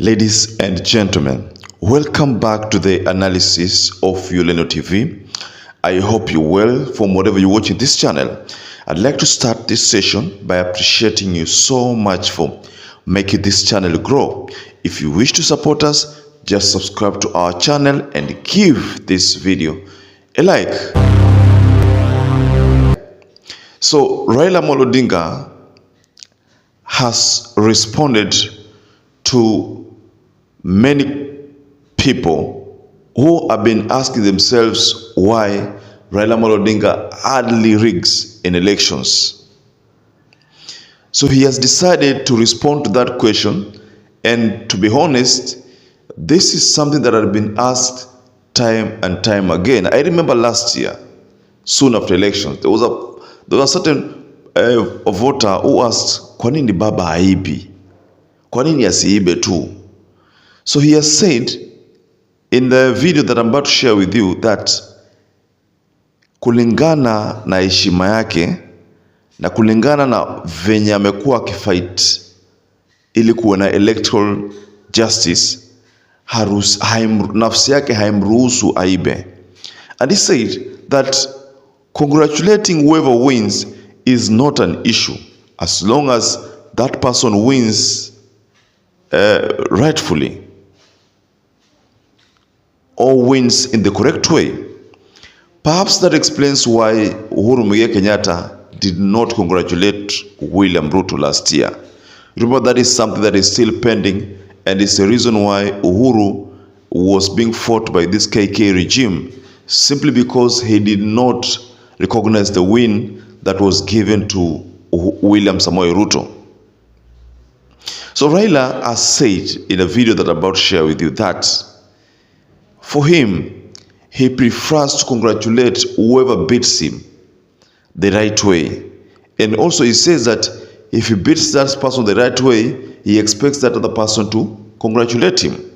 Ladies and gentlemen, welcome back to the analysis of YOLENO TV. I hope you're well from whatever you're watching this channel. I'd like to start this session by appreciating you so much for making this channel grow. If you wish to support us, just subscribe to our channel and give this video a like. So Raila Odinga has responded to many people who have been asking themselves why Raila Odinga hardly rigs in elections. So he has decided to respond to that question, and to be honest, this is something that had been asked time and time again. I remember last year, soon after elections, there was a certain voter who asked, kwa nini baba haibi? Kwa nini asiibe tu? So he has said in the video that I'm about to share with you that kulingana na heshima yake na kulingana na venye amekuwa akifight ili kuwe na electoral justice, nafsi yake haimruhusu aibe. And he said that congratulating whoever wins is not an issue as long as that person wins rightfully or wins in the correct way. Perhaps that explains why Uhuru Kenyatta did not congratulate William Ruto last year. Remember, that is something that is still pending, and it's the reason why Uhuru was being fought by this KK regime, simply because he did not recognize the win that was given to William Samoei Ruto. So Raila has said in a video that I'm about to share with you that for him, he prefers to congratulate whoever beats him the right way. And also he says that if he beats that person the right way, he expects that other person to congratulate him.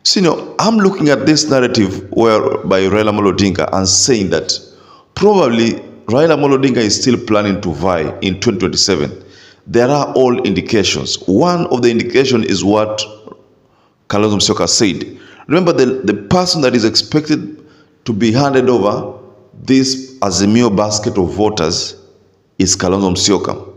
So, I'm looking at this narrative by Raila Odinga and saying that probably Raila Odinga is still planning to vie in 2027. There are all indications. One of the indications is what Kalonzo Musyoka said. Remember, the person that is expected to be handed over this Azimio basket of voters is Kalonzo Musyoka.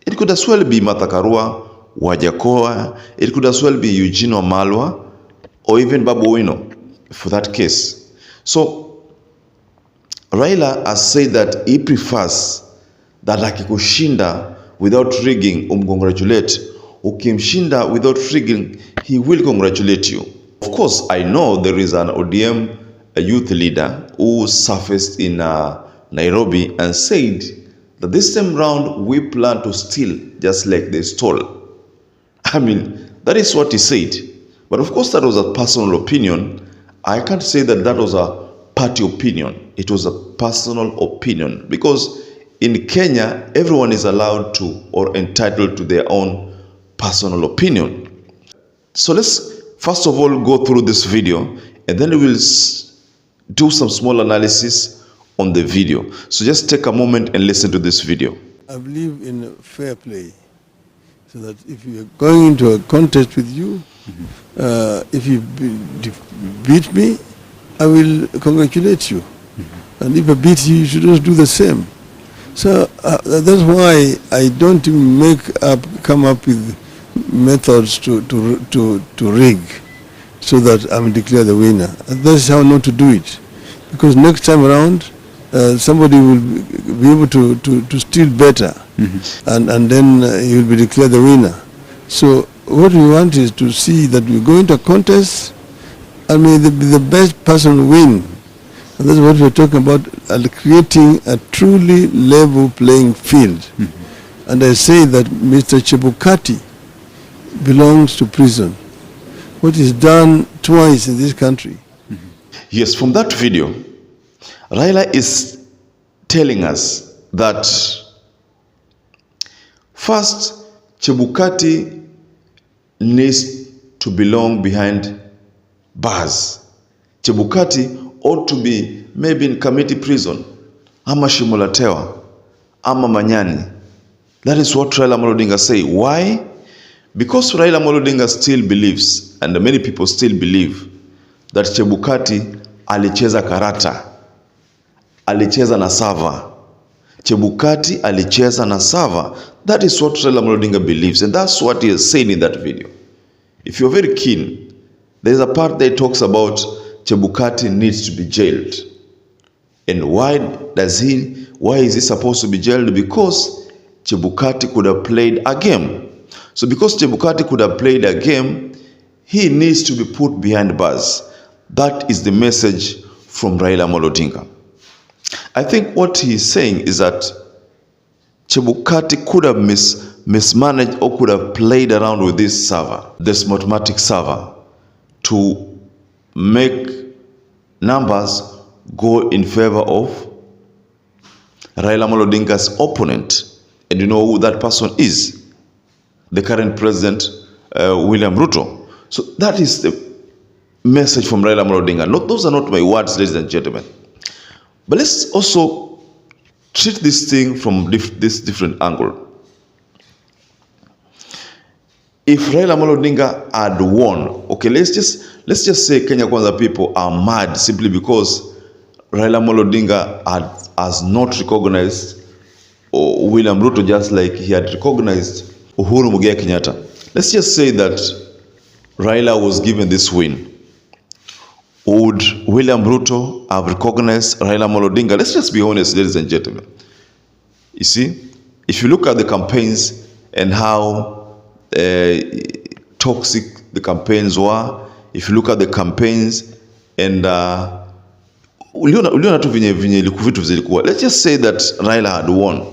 It could as well be Martha Karua, Wajakoya, it could as well be Eugene Wamalwa, or even Babu Owino for that case. So Raila has said that he prefers that akikushinda without rigging congratulate, ukimshinda without rigging, he will congratulate you. Of course, I know there is an ODM youth leader who surfaced in Nairobi and said that this time round we plan to steal just like they stole. I mean, that is what he said. But of course, that was a personal opinion. I can't say that that was a party opinion. It was a personal opinion, because in Kenya, everyone is allowed to or entitled to their own personal opinion. So let's first of all go through this video, and then we will do some small analysis on the video. So just take a moment and listen to this video. I believe in fair play, so that if you are going into a contest with you, if you beat me, I will congratulate you. And if I beat you, you should also do the same. So that's why I don't come up with methods to rig so that I'm declared the winner. And that's how not to do it. Because next time around, somebody will be able to steal better, and then he will be declared the winner. So what we want is to see that we go into a contest and may the best person win. And that's what we're talking about, creating a truly level playing field. And I say that Mr. CHEBUKATI belongs to prison. What is done twice in this country. Yes, from that video, Raila is telling us that first, CHEBUKATI needs to belong behind bars. CHEBUKATI ought to be maybe in KAMITI prison, ama Shimolatewa, ama Manyani. That is what Raila Odinga say. Why? Because Raila Amolo Odinga still believes, and many people still believe, that Chebukati alicheza karata, alicheza na sava. Chebukati alicheza na sava. That is what Raila Amolo Odinga believes, and that's what he has said in that video. If you're very keen, there's a part that talks about Chebukati needs to be jailed. And why is he supposed to be jailed? Because Chebukati could have played a game. So because Chebukati could have played a game, he needs to be put behind bars. That is the message from Raila Amolo Odinga. I think what he's saying is that Chebukati could have mismanaged or could have played around with this server, the SMARTMATEC server, to make numbers go in favor of Raila Amolo Odinga's opponent. And you know who that person is? The current president, William Ruto. So that is the message from Raila Amolo Odinga. Those are not my words, ladies and gentlemen. But let's also treat this thing from this different angle. If Raila Amolo Odinga had won, okay, let's just say Kenya Kwanza people are mad simply because Raila Amolo Odinga has not recognized William Ruto just like he had recognized Uhuru Kenyatta. Let's just say that Raila was given this win. Would William Ruto have recognized Raila Amolo Odinga? Let's just be honest, ladies and gentlemen. You see, if you look at the campaigns and how toxic the campaigns were, if you look at the campaigns and let's just say that Raila had won.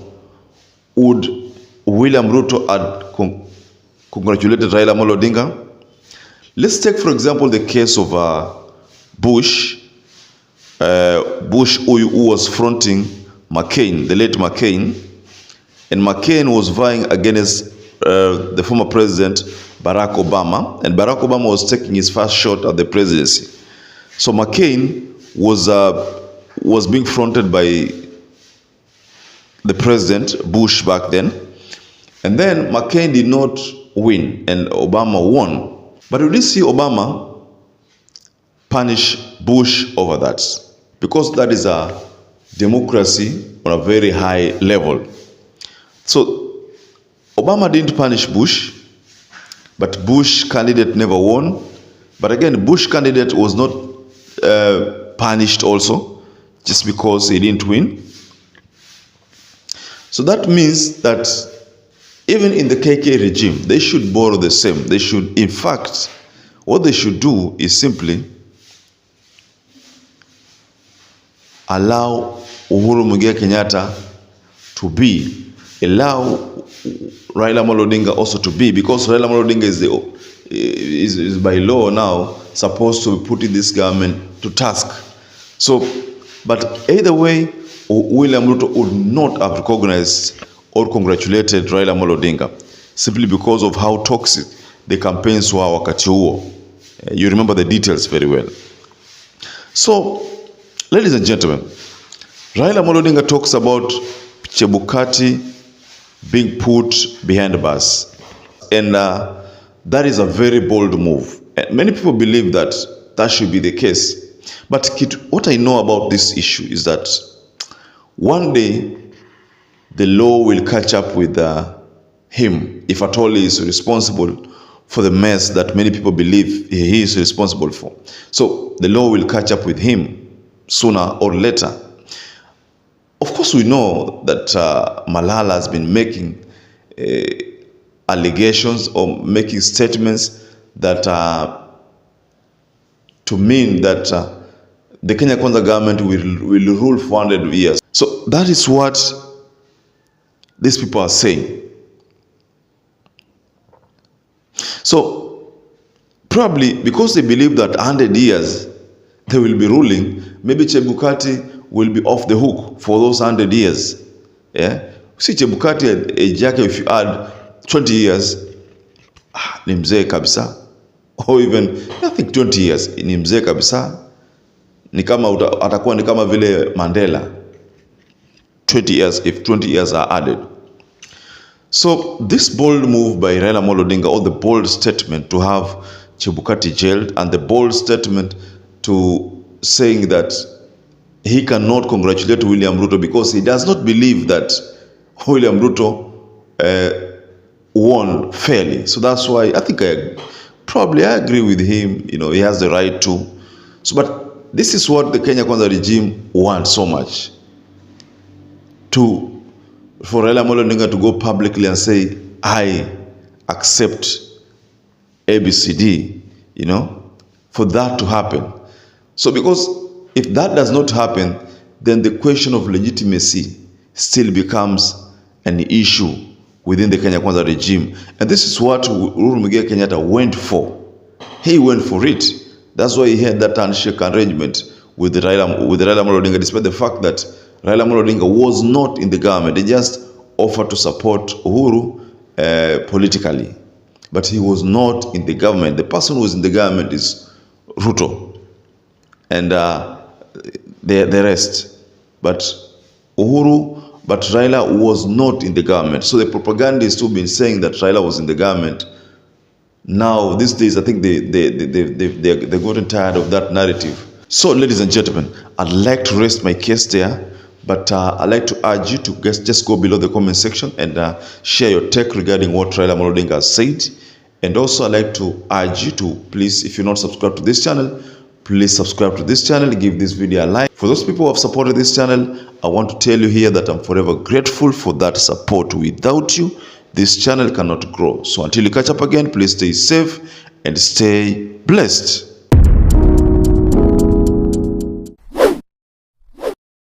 Would William Ruto had congratulated Raila Amolo Odinga? Let's take, for example, the case of Bush. Bush, who was fronting McCain, the late McCain, and McCain was vying against the former president Barack Obama, and Barack Obama was taking his first shot at the presidency. So McCain was being fronted by the president Bush back then, and then McCain did not win, and Obama won. But we did see Obama punish Bush over that, because that is a democracy on a very high level. So Obama didn't punish Bush, but Bush candidate never won. But again, Bush candidate was not punished also just because he didn't win. So that means that even in the KK regime, they should borrow the same. They should, in fact, what they should do is simply allow Uhuru Kenyatta to be, allow Raila Amolo Odinga also to be, because Raila Amolo Odinga is by law now supposed to be putting this government to task. So, but either way, William Ruto would not have recognized or congratulated Raila Amolo Odinga simply because of how toxic the campaigns were wakati huo. You remember the details very well. So, ladies and gentlemen, Raila Amolo Odinga talks about Chebukati being put behind bars. And that is a very bold move. And many people believe that that should be the case. But what I know about this issue is that one day the law will catch up with him, if at all he is responsible for the mess that many people believe he is responsible for. So the law will catch up with him sooner or later. Of course, we know that Malala has been making allegations or making statements that to mean that the Kenya Kwanza government will rule for 100 years. So that is what these people are saying. So probably because they believe that 100 years they will be ruling, maybe Chebukati will be off the hook for those 100 years. Yeah? See, Chebukati age yake, if you add 20 years, ni mzee kabisa. Or even, I think 20 years, ni mzee kabisa. Ni kama atakuwa ni kama vile Mandela. 20 years, if 20 years are added. So this bold move by Raila Amolo Odinga, or the bold statement to have CHEBUKATI jailed, and the bold statement to saying that he cannot congratulate William Ruto because he does not believe that William Ruto won fairly. So that's why I think I agree with him. You know, he has the right to. So, but this is what the Kenya Kwanza regime wants so much, for Raila Amolo Odinga to go publicly and say, I accept ABCD, you know, for that to happen. So because if that does not happen, then the question of legitimacy still becomes an issue within the Kenya Kwanza regime. And this is what Uhuru Kenyatta went for. He went for it. That's why he had that handshake arrangement with Raila Amolo Odinga, despite the fact that Raila Amolo Odinga was not in the government. He just offered to support Uhuru politically. But he was not in the government. The person who was in the government is Ruto and the rest. But Raila was not in the government. So the propagandists who've been saying that Raila was in the government, now these days I think they've gotten tired of that narrative. So ladies and gentlemen, I'd like to rest my case there. But I'd like to urge you to just go below the comment section and share your take regarding what Raila Amolo Odinga has said. And also I'd like to urge you to please, if you're not subscribed to this channel, please subscribe to this channel, give this video a like. For those people who have supported this channel, I want to tell you here that I'm forever grateful for that support. Without you, this channel cannot grow. So until you catch up again, please stay safe and stay blessed.